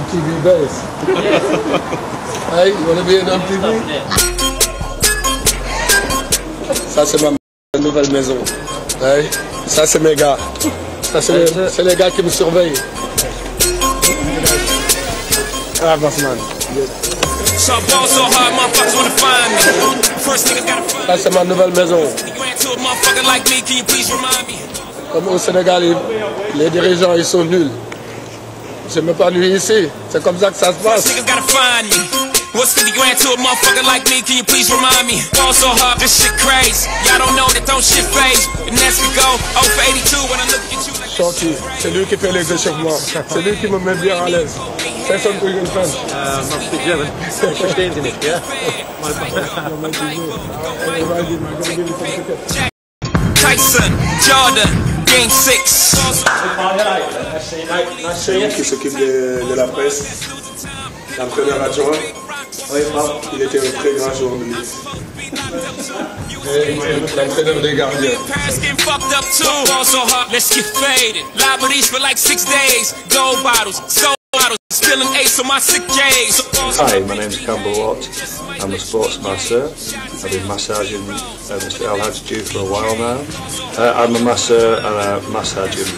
MTV Bass. Hey, you wanna be in MTV? Ça c'est ma nouvelle maison. Hey, ça c'est mes gars. Ça c'est les gars qui me surveillent. Ah, boss man. Ça c'est ma nouvelle maison. Comme au Sénégal, les dirigeants ils sont nuls. Je m'épanouis ici. C'est comme ça que ça se passe. What's 50 grand to a motherfucker like me? Can you please remind me? Fall so hard, this shit crazy. Y'all don't know that don't shit phase. And as we go, 0 for 82 when I look at you like... Shorty, c'est lui qui fait les échauffements. C'est lui qui me met bien à l'aise. C'est son truc une fan. Must be German. Verstehen Sie nicht, ja? Tyson, Jordan, Game 6. C'est lui qui s'occupe de la presse. L'entraîneur adjoint. Il était un très grand joueur de lutte. L'entraîneur des gardiens. Let's get faded. Liberties for like 6 days. Gold bottles, soul bottles. Spilling ace on my sick days. Hi, my name's Campbell Watt. I'm a sports masseur. I've been massaging Mr. El Hadji for a while now. I'm a masseur and I massage him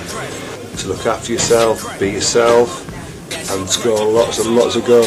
to look after yourself, be yourself, and score lots and lots of goals.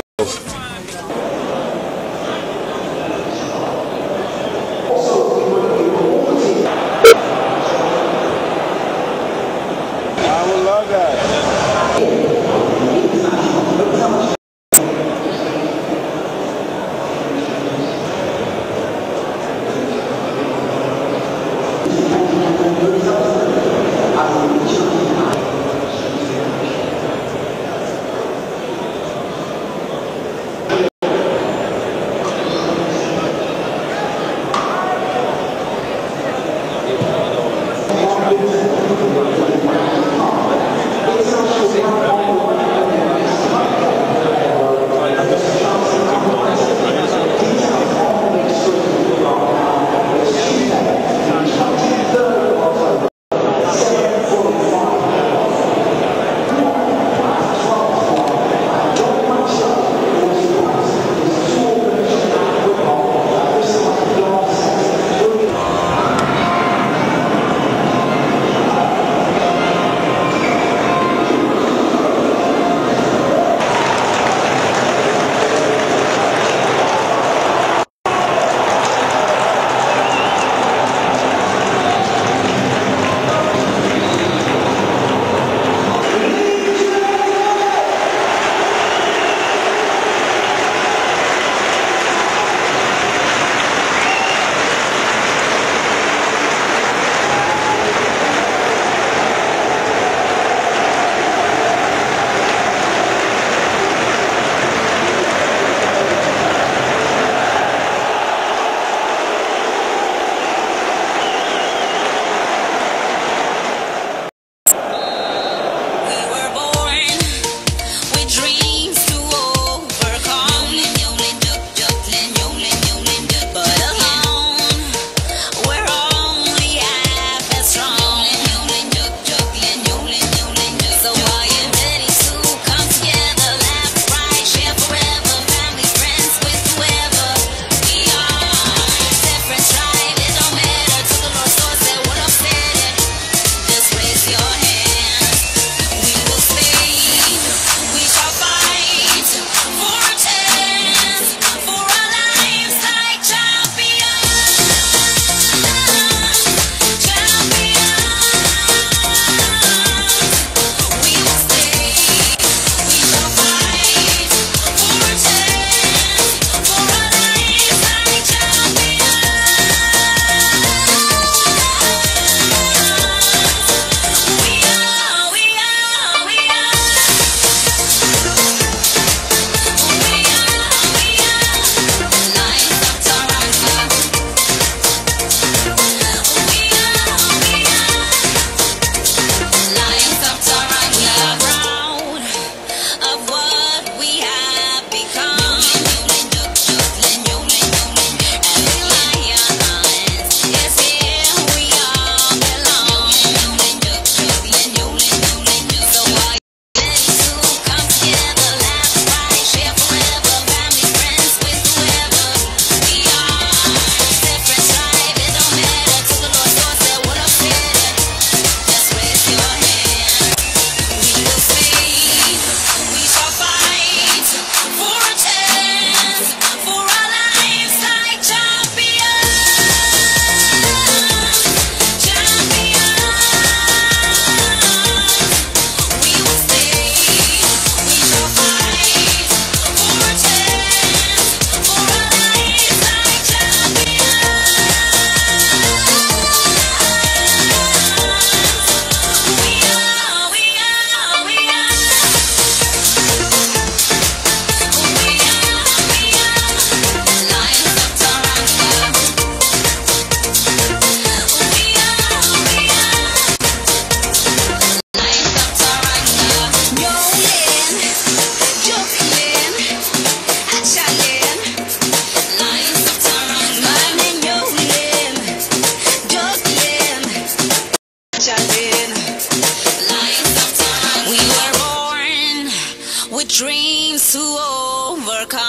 overcome.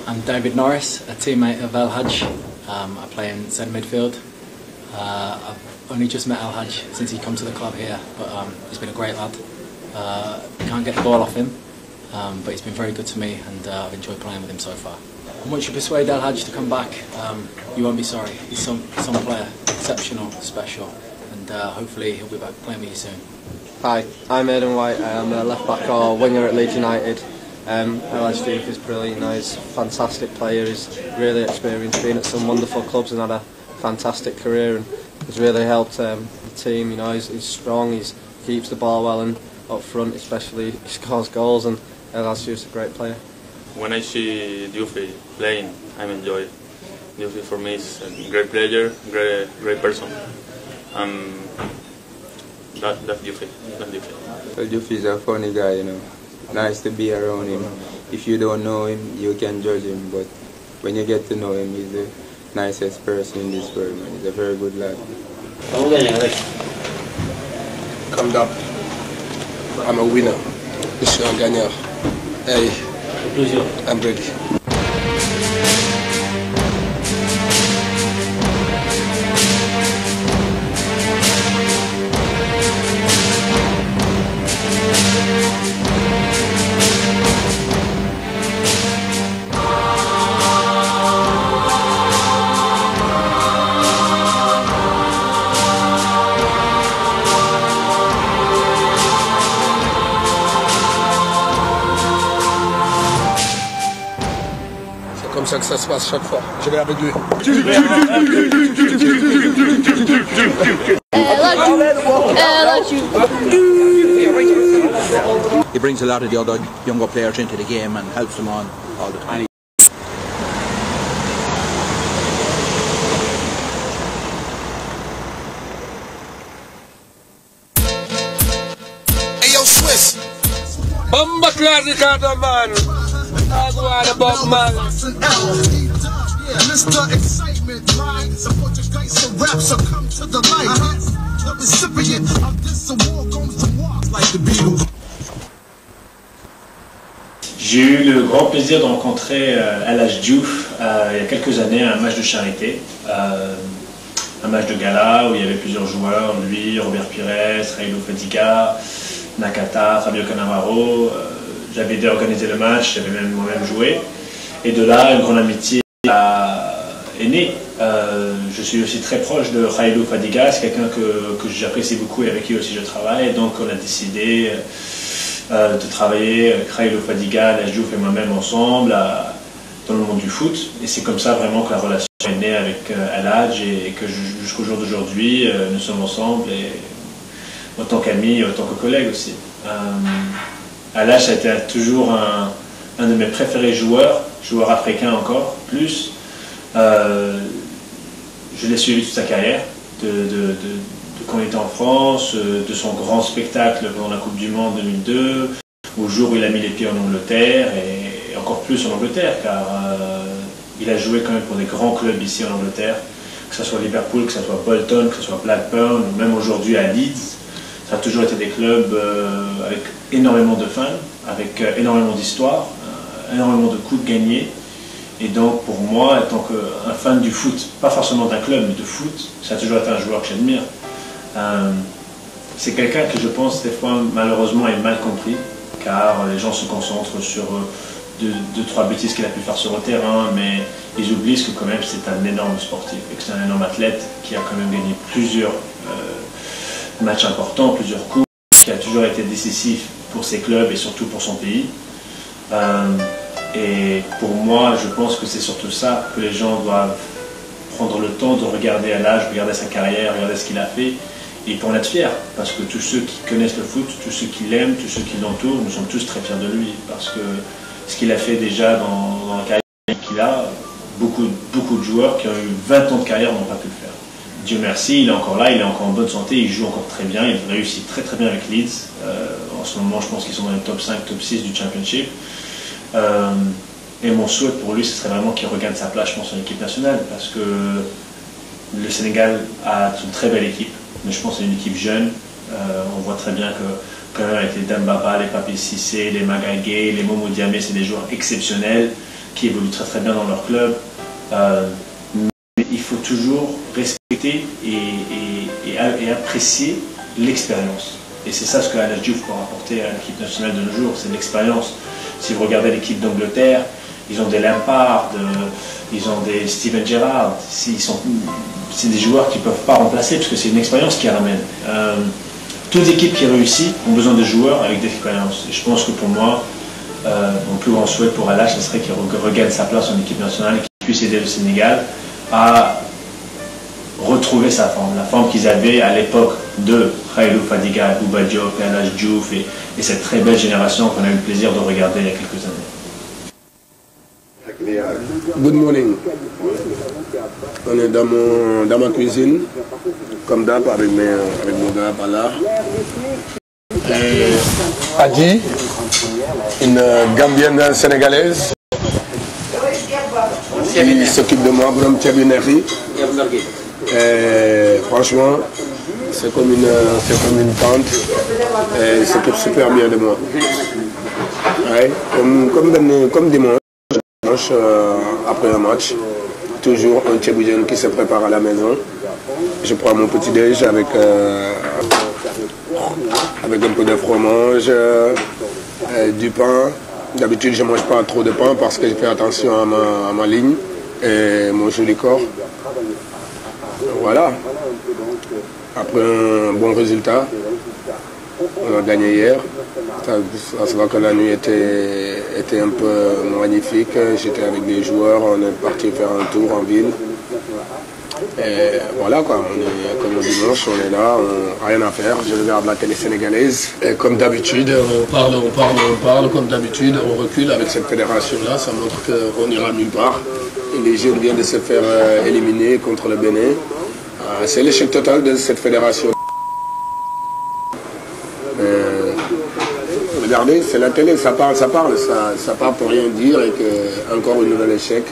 I'm David Norris, a teammate of El Hadj. I play in centre midfield. I've only just met El Hadj since he come to the club here, but he's been a great lad. Can't get the ball off him, but he's been very good to me, and I've enjoyed playing with him so far. And once you persuade El Hadj to come back, you won't be sorry. He's some player, exceptional, special, and hopefully he'll be back playing with you soon. Hi, I'm Aidan White. I'm a left back or winger at Leeds United. El Hadj Diouf is brilliant. He's a fantastic player. He's really experienced, been at some wonderful clubs and had a fantastic career, and has really helped the team. You know, he's strong. He keeps the ball well, and up front, especially, he scores goals. And El Hadj is a great player. When I see Diouf playing, I enjoy. Diouf for me is a great player, great person. That's Diouf. Well, Diouf is a funny guy, you know. Nice to be around him. If you don't know him, you can judge him, but when you get to know him, he's the nicest person in this world, man. He's a very good lad. Come up. I'm a winner. Je suis un gagnant. Hey, I'm ready. Comme ça que ça se passe chaque fois. Je vais avec lui. He brings a lot of the other younger players into the game and helps them on all the time. Hey yo, Swiss. Bomba classica, man. Mr. Excitement, right? Support your guys, so rap, so come to the light. The recipient of this award goes to walk like the Beatles. J'ai eu le grand plaisir de rencontrer El Hadj Diouf il y a quelques années à un match de charité, un match de gala où il y avait plusieurs joueurs, lui, Robert Pires, Raïlou Fadiga, Nakata, Fabio Cannavaro. J'avais aidé à organiser le match, j'avais même moi-même joué. Et de là, une grande amitié est née. Je suis aussi très proche de Raïlou Fadiga, c'est quelqu'un que j'apprécie beaucoup et avec qui aussi je travaille. Donc on a décidé de travailler avec Raïlou Fadiga, El Hadj Diouf et moi-même ensemble dans le monde du foot. Et c'est comme ça vraiment que la relation est née avec El Hadj et que jusqu'au jour d'aujourd'hui, nous sommes ensemble, et en tant qu'amis et en tant que collègues aussi. El Hadj a été toujours un de mes préférés joueur africain encore, plus. Je l'ai suivi toute sa carrière, de quand il était en France, de son grand spectacle pendant la Coupe du Monde 2002, au jour où il a mis les pieds en Angleterre, et encore plus en Angleterre, car il a joué quand même pour des grands clubs ici en Angleterre, que ce soit Liverpool, que ce soit Bolton, que ce soit Blackburn, ou même aujourd'hui à Leeds. Ça a toujours été des clubs avec énormément de fans, avec énormément d'histoire, énormément de coups gagnés. Et donc pour moi, en tant qu'un fan du foot, pas forcément d'un club, mais de foot, ça a toujours été un joueur que j'admire. C'est quelqu'un que je pense des fois malheureusement est mal compris, car les gens se concentrent sur deux, trois bêtises qu'il a pu faire sur le terrain, mais ils oublient que quand même c'est un énorme sportif, et que c'est un énorme athlète qui a quand même gagné plusieurs matchs importants, plusieurs coupes, qui a toujours été décisif pour ses clubs et surtout pour son pays. Et pour moi, je pense que c'est surtout ça que les gens doivent prendre le temps de regarder El Hadj, regarder sa carrière, regarder ce qu'il a fait, et pour en être fiers, parce que tous ceux qui connaissent le foot, tous ceux qui l'aiment, tous ceux qui l'entourent, nous sommes tous très fiers de lui, parce que ce qu'il a fait déjà dans la carrière qu'il a, beaucoup de joueurs qui ont eu 20 ans de carrière n'ont pas pu le faire. Dieu merci, il est encore là, il est encore en bonne santé, il joue encore très bien, il réussit très très bien avec Leeds. En ce moment, je pense qu'ils sont dans les top 5, top 6 du Championship. Et mon souhait pour lui, ce serait vraiment qu'il regagne sa place, je pense, en équipe nationale, parce que le Sénégal a une très belle équipe, mais je pense que c'est une équipe jeune, On voit très bien que les Dembaba, les Papi Cissé, les Magagué, les Momo Diamé, c'est des joueurs exceptionnels qui évoluent très très bien dans leur club. Mais il faut toujours respecter et apprécier l'expérience. Et c'est ça ce que Al Hadj Diouf peut rapporter à l'équipe nationale de nos jours, c'est l'expérience. Si vous regardez l'équipe d'Angleterre, ils ont des Lampard, ils ont des Steven Gerrard. C'est des joueurs qui ne peuvent pas remplacer parce que c'est une expérience qui ramène. Toutes les équipes qui réussissent ont besoin de joueurs avec de l'expérience. Et je pense que pour moi, mon plus grand souhait pour Al Hadj, ce serait qu'il regagne sa place en équipe nationale et qu'il puisse aider le Sénégal à retrouver sa forme, la forme qu'ils avaient à l'époque de Khailou Fadiga, Bouba Diop, Al Hadj Diouf et cette très belle génération qu'on a eu le plaisir de regarder il y a quelques années. Good morning. On est dans ma cuisine, comme d'hab, avec mon gars par là. Adi, une Gambienne sénégalaise qui s'occupe de moi, Brom Tchébineri. Franchement, c'est comme une tante. Elle s'occupe super bien de moi. Ouais, comme dimanche. Après un match, toujours un tchéboujen qui se prépare à la maison. Je prends mon petit déj avec un peu de fromage, du pain. D'habitude, je ne mange pas trop de pain parce que je fais attention à ma ligne et mon joli corps. Voilà. Après un bon résultat, on a gagné hier. Ça se voit que la nuit était un peu magnifique. J'étais avec des joueurs, on est parti faire un tour en ville. Et voilà quoi, on est comme le dimanche, on est là, rien à faire. Je regarde la télé sénégalaise. Et comme d'habitude, on parle, comme d'habitude, on recule avec cette fédération-là. Ça montre qu'on n'ira nulle part. Et les jeunes viennent de se faire éliminer contre le Bénin. C'est l'échec total de cette fédération. Regardez, c'est la télé, ça parle pour rien dire et que encore un nouvel échec,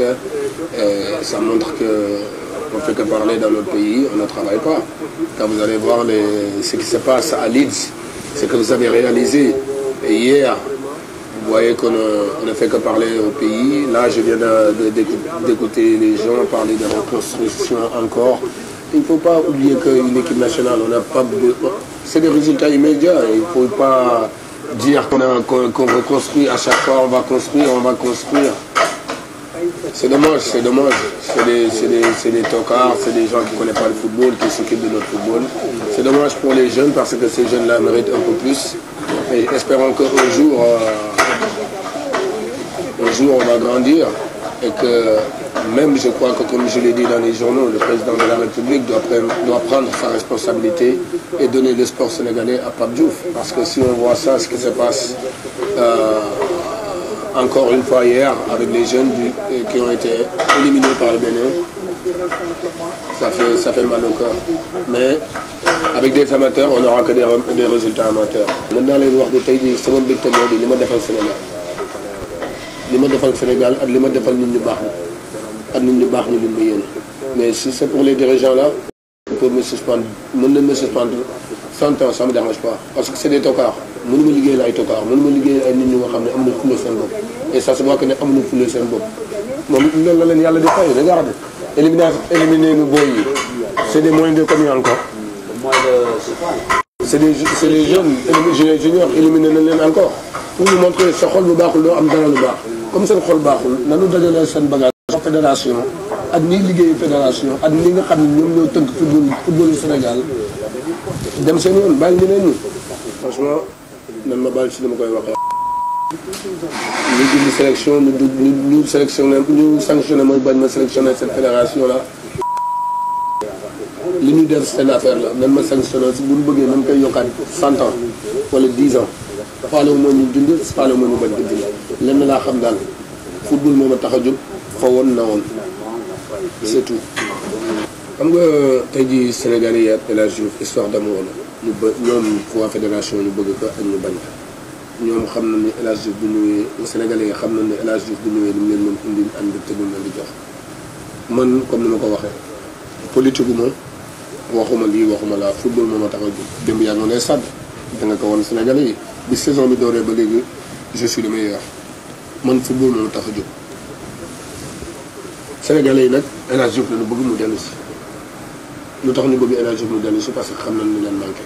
ça montre qu'on ne fait que parler dans notre pays, on ne travaille pas. Quand vous allez voir ce qui se passe à Leeds, ce que vous avez réalisé, et hier, vous voyez qu'on ne fait que parler au pays. Là, je viens d'écouter les gens parler de reconstruction encore. Il ne faut pas oublier qu'une équipe nationale, on n'a pas... C'est des résultats immédiats, il ne faut pas dire qu'on reconstruit à chaque fois, on va construire. C'est dommage. C'est des tocards, c'est des gens qui ne connaissent pas le football, qui s'occupent de notre football. C'est dommage pour les jeunes parce que ces jeunes-là méritent un peu plus. Et espérons qu'un jour, on va grandir et que même, je crois que comme je l'ai dit dans les journaux, le président de la République doit prendre sa responsabilité et donner le sport sénégalais à Pape Diouf. Parce que si on voit ça, ce qui se passe encore une fois hier avec les jeunes qui ont été éliminés par le Bénin, ça fait mal au cœur. Mais avec des amateurs, on n'aura que des résultats amateurs. Maintenant, les joueurs de Taïdi, c'est mon big témoin de l'image de Sénégal. L'image de Sénégal et l'image de mais si c'est pour les dirigeants là, on peut me suspendre. Me suspendre 100 ans, ça ne me dérange pas. Parce que c'est des tocards. Je ne peux pas tocards. Je ne peux pas et ça se voit que nous avons foulé sen bob. Regarde, éliminer nos boys. C'est des moyens de combien encore? C'est des jeunes, juniors, éliminer encore. Pour nous montrer que ce rôle de barre, comme c'est le rôle de barre, nous avons donné la fédération, ak ñi liggéey fédération ak ñi nga xam ne ñoom ñoo tënk football Sénégal dem seen yoon bàyyi ñeneen ñi franchement nan ma baal ci li ma koy waxee ñu dindi sélection ñu sélectionné ñu sanctionné mooy bañ ma sélectionné cette fédération là li ñu def seen affaire la nan ma sanctionné si bu ñu bëggee nan koy yokkaat 100 ans wala 10 ans faalewu moo ñu dund faalewu moo ñu bañ ko dund lenn laa xam daal football moo ma tax a jóg fa woon na woon c'est tout. xam nga tey jii Sénégal yi ak El Hadj Diouf histoire d'amour la ñoom waa fédération ñu bëgg ko ak ñu bañ ko ñoom xam na ni El Hadj Diouf bu ñëwee Sénégalais yi xam na ne El Hadj Diouf bu ñëwee li mu leen mën indi ànd te du leen di jox man comme ni ma ko waxee politique gu ma waxuma lii waxuma laa football moo ma tax a jóg démb yaa ngi ne stade da nga ko wan Sénégalais yi bi saison bi dooree ba léegi je suis le meilleur man football moo ma tax a jóg. Sénégalais yi nag El Hadj Diouf la ñu bëgg mu dellu si lu tax ñu bëgg El Hadj Diouf mu dellu si parce que xam nañ ni leen manqué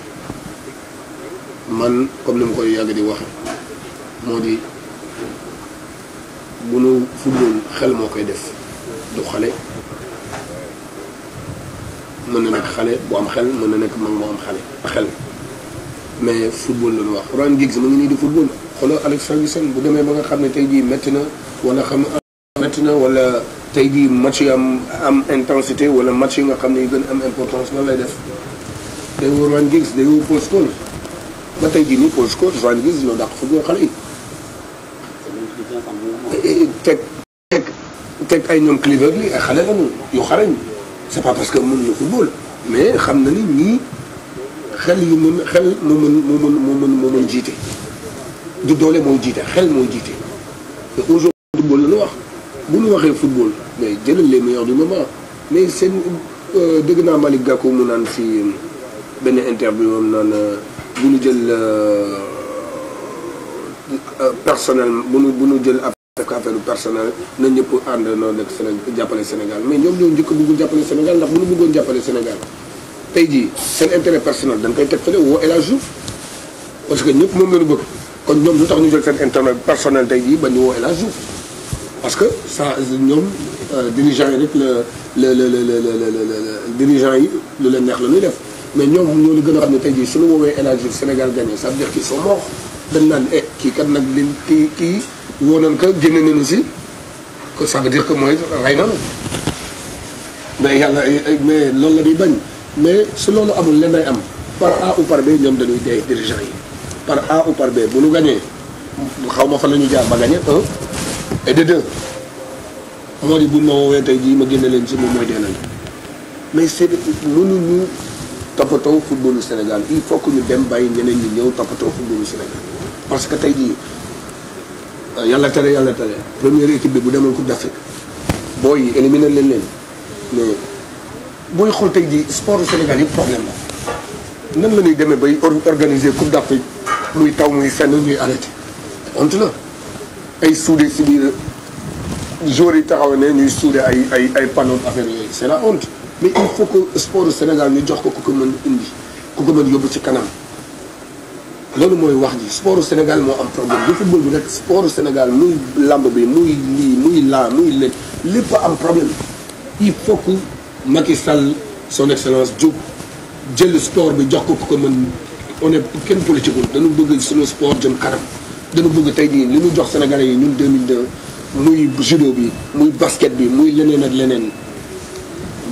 man comme ni ma koy yàgg di waxe moo di bu nu football xel moo koy def du xale. mën na nekk xale bu am xel mën na nekk mag moo am xel mais football la ñu wax Ryan Giggs mu ngi nii di football xoolal Alex Ferguson bu demee ba nga xam ne tey jii métti na wala wala tey jii match yi am intensité wala match yi nga xam ne yu gën am importance lan lay def day woo Ryan Giggs day woo Paul Scholes ba tey jii nii Paul Scholes Ryan Giggs ñoo dàq football xale yi teg ay ñoom Clivert li ay xale lañu yu xarañ. c'est pas parce que mën na football mais xam na ni ñii xel moo mën jiite du doole mooy jiite xel mooy jiite te aujourd'hui football la ñu wax bu ñu waxee football mais jëlal les meilleurs du moment mais seen dégg naa Malick Gakou mu naan si benn interview am naan bu ñu jël personnel bu ñu jël affaire personnel na ñëpp ànd noonu nekk jàppale Sénégal mais ñoom ñoo njëkk bëggul jàppale Sénégal ndax bu ñu bëggoon jàppale Sénégal tey jii seen intérêt personnel dañ koy teg fële woo El Hadj Diouf parce que ñëpp moom la ñu bëgg kon ñoom lu tax ñu jël seen intérêt personnel tey jii ba ñu woo El Hadj Diouf parce que ça ñoom dirigeants yi rek dirigeants yi lu leen neex la ñuy def mais ñoom ñoo ñu gën a xam ne tey jii suñu woowee El Hadj Diouf Sénégal gagné ça veut dire qu'ils sont morts dañ naan kii kat nag li kii woo nañ ko génne nañu si que ça veut dire que mooy rey nañu mais yàlla mais loolu la ñuy bañ mais su loolu amul leen day am par A ou par B ñoom dañuy dee dirigeants yi par A ou par B bu ñu gagné xaw ma fan la ñuy jaar ba gagné 1 et de 2 moo di buñ ma woowee tey jii ma génne leen si moom mooy dee nañu mais c'est mënuñu toppatoo footballu Sénégal il faut que ñu dem bàyyi ñeneen ñi ñëw toppatoo footballu Sénégal parce que tey jii yàlla tere première équipe bi bu demoon Coupe d'Afrique booy yi éliminé leen mais booy xool tey jii sport Sénégal yëpp problème la nan la ñuy demee bay organiser Coupe d'Afrique muy taw muy fenn ñuy arrêté honte la ay soudé si biir joueurs yi taxaw ne ñuy soudé ay panneaux affaire yooyu c'est la honte mais il faut que sport Sénégal ñu jox ko ku ko mën indi ku ko mën yóbbu ci kanam loolu mooy wax ji sport Sénégal moo am problème du football bi rek sport Sénégal muy lamb bi muy lii muy laa muy lépp am problème il faut que Macky Sall son excellence jóg jël sport bi jox ko ku ko mën on est kenn politique dañu bëgg suñu sport jëm kanam dañu bëgg tey jii li ñu jox Sénégalais yi ñun 2002 muy judo bi muy basket bi muy leneen ak leneen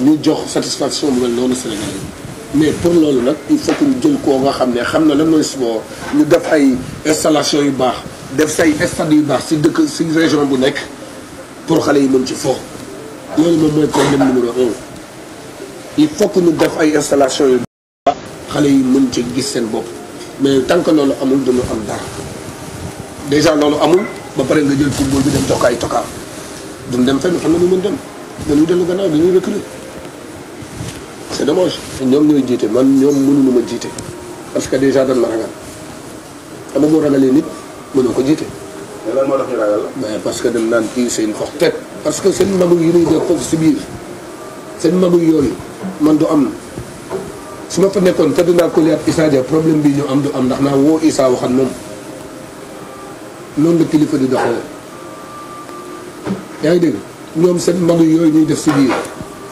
ñu jox satisfaction bu mel noonu Sénégalais yi mais pour loolu nag il faut que ñu jël koo nga xam ne xam na lan mooy sport ñu def ay installation yu baax def say stade yu baax si dëkk si région bu nekk pour xale yi mën ci fo loolu moom mooy problème numéro 1 il faut que ñu def ay installation yu baax xale yi mën ci gis seen bopp mais tant que loolu amul dañu am dara déjà loolu amul ba pare nga jël football bi dem jox ko ay tokaar duñ dem fenn xam na ñu mën dem dañuy dellu gannaaw dañuy reculer c'est dommage ñoom ñooy jiite man ñoom mënuñu ma jiite parce que déjà dañ ma ragal ama boo ragalee nit mënoo ko jiite mais lan moo tax ñu ragal la mais parce que dañ naan kii c'est une forte tête parce que seen magu yi ñuy def foofu si biir seen magu yooyu man du am su ma fa nekkoon te dinaa ko liat Issa Dia problème bi ñu am du am ndax naa woo Issa waxat moom noonu la kilifa di doxee yaa ngi dégg ñoom seen magu yooyu ñuy def si biir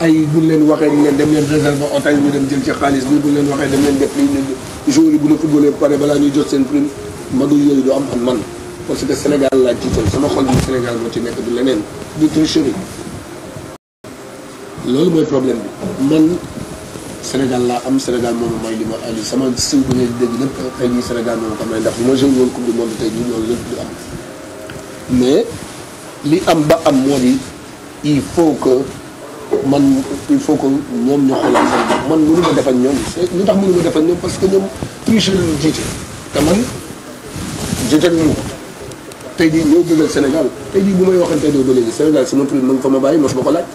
ay buñ leen waxee ñu leen dem leen réserve hôtel ñu dem jël ci xaalis bi buñ leen waxee dem leen def lii jour yi bu ñu footballee pare balaa ñuy jot seen prime magu yooyu du am man parce que Sénégal laa jiital sama xol bi Sénégal moo ci nekk du leneen du tricherie loolu mooy problème bi man Sénégal laa am Sénégal moom mooy li ma andi sama siw bi ngay dégg lépp tey jii Sénégal moom xam ne ndax bu ma joué woon coupe du monde tey jii loolu lépp du am mais li am ba am moo di il faut que ñoom ñu xoolal seen bopp man mënu ma def ak ñoom lu tax mënu ma def ak ñoom parce que ñoom triche la ñu jiite te man jiite ñu ko tey jii ñoo bëggal Sénégal tey jii bu may waxante doo ba léegi Sénégal sama prime ma nga fa ma bàyyi mos ma ko laaj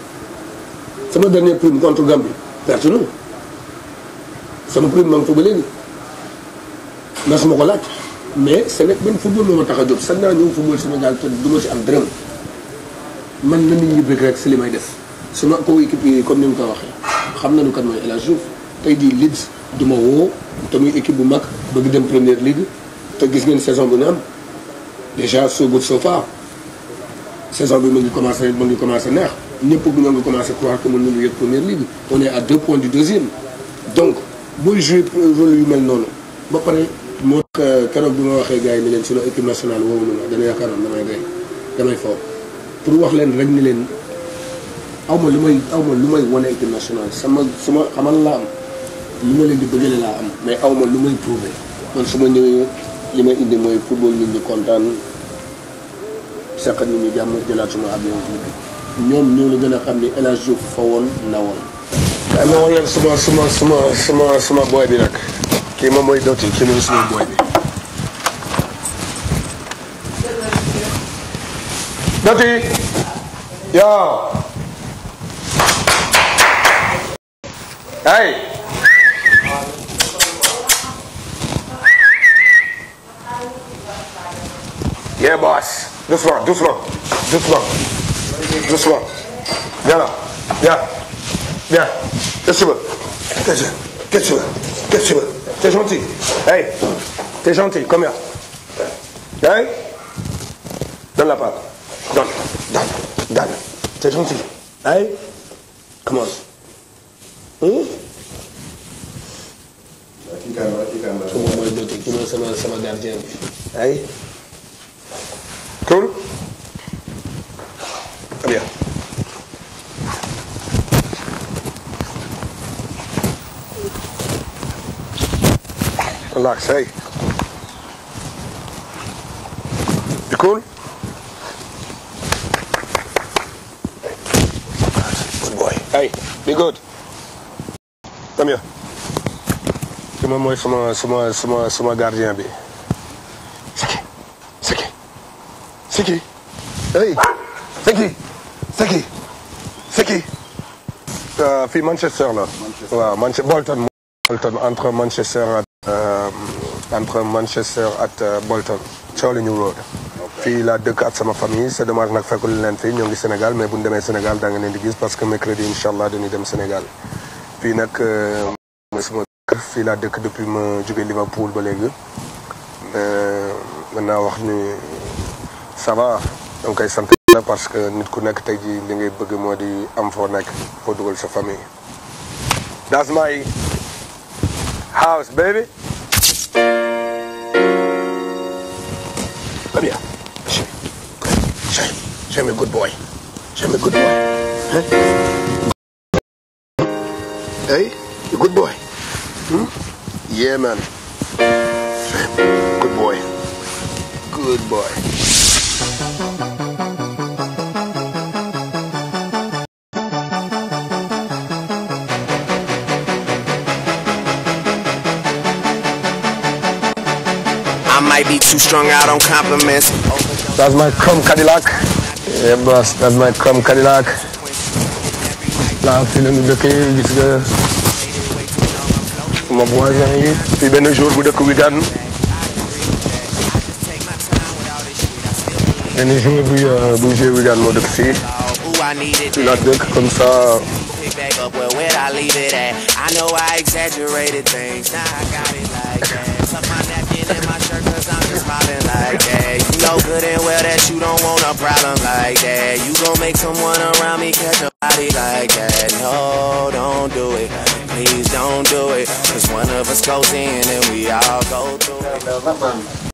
sama dernier prime contre Gambie perte na sama prime maa ngi fa ba léegi ndax ma ko laaj mais c'est nekk benn football moo ma tax a jóg sax naa ñëw football Sénégal te du ma ci am dërëm man na nit ñi bëgg rek si li may def suma coéquipier yi comme ni mu ko waxee xam nañu kan mooy El Hadj Diouf tey jii Leeds du ma woo te muy équipe bu mag bëgg dem Première Ligue te gis ngeen saison bu ñu am déjà so good so far saison bi mu ngi commencé neex ñëpp ñoo ngi commencé croire que mën nañu yëg Première Ligue on est à 2 points du deuxième donc booy jouer rôle yu mel noonu ba pare moo tax keroog bi ma waxee gars yi ni leen sunu équipe nationale woowu na ma dana yaakaaroon damay foofu pour wax leen rek ni leen aw ma lu may wane équipe nationale suma xamal laa am lu ma leen di bëggale laa am mais aw ma lu may prouver man su ma ñëwee li may indi mooy football nit ñi kontaan seqat nit ñi jàmm jëlaat suma avion ñoom ñoo la gën a xam ni El Hadj Diouf fa woon na woon. waaye ma wax leen suma boy bi nag kii moom mooy Doti kii mooy suma boy bi. Doti yow hey yeah boss doucement. Viens là. Viens. Qu'est-ce que tu veux? T'es gentil. Hey. T'es gentil. Come here. Hey. Donne la patte. Donne. T'es gentil. Hey. Commence. Sama gardien bi. Hey. Cool. Très bien. Relax, hey. You cool? Good boy. Hey, be good. Come here. Kii moom mooy sama gardien bi. Siki. Hey. Siki. Fii Manchester la. waaw Bolton entre Manchester ak Bolton. Chorley New Road. fii laa dëkk ak sama famille c'est dommage nag fekkul leen fii ñoo ngi Sénégal mais bu ñu demee Sénégal da nga leen di gis parce que mercredi incha allah dañuy dem Sénégal. fii nag mooy sama kër fii laa dëkk depuis ma jóge Liverpool ba léegi. mën naa wax ni ça va donc koy sant la parce que nit ku nekk tey jii li ngay bëgg moo di am foo nekk foo dugal sa famille. That's my house baby. Come here. Show me good boy. Hey, you good boy. Yeah, man. Good boy. I might be too strung out on compliments. That's my Chrome Cadillac. Yeah, boss. That's my Chrome Cadillac. Là, fii la ñu dëkkee gis nga sama voisin yi. fii benn jour bu dëkk Wigan. benn jour bu joué Wigan moo dëkk fii. fii la dëkk comme ça. Up, well, where'd I leave it at? I know I exaggerated things, now I got it like that. Tuck my napkin in my shirt cause I'm just mobbing like that. You know good and well that you don't want a problem like that. You gon' make someone around me catch a body like that. No, don't do it, please don't do it. Cause one of us goes in and we all go through it.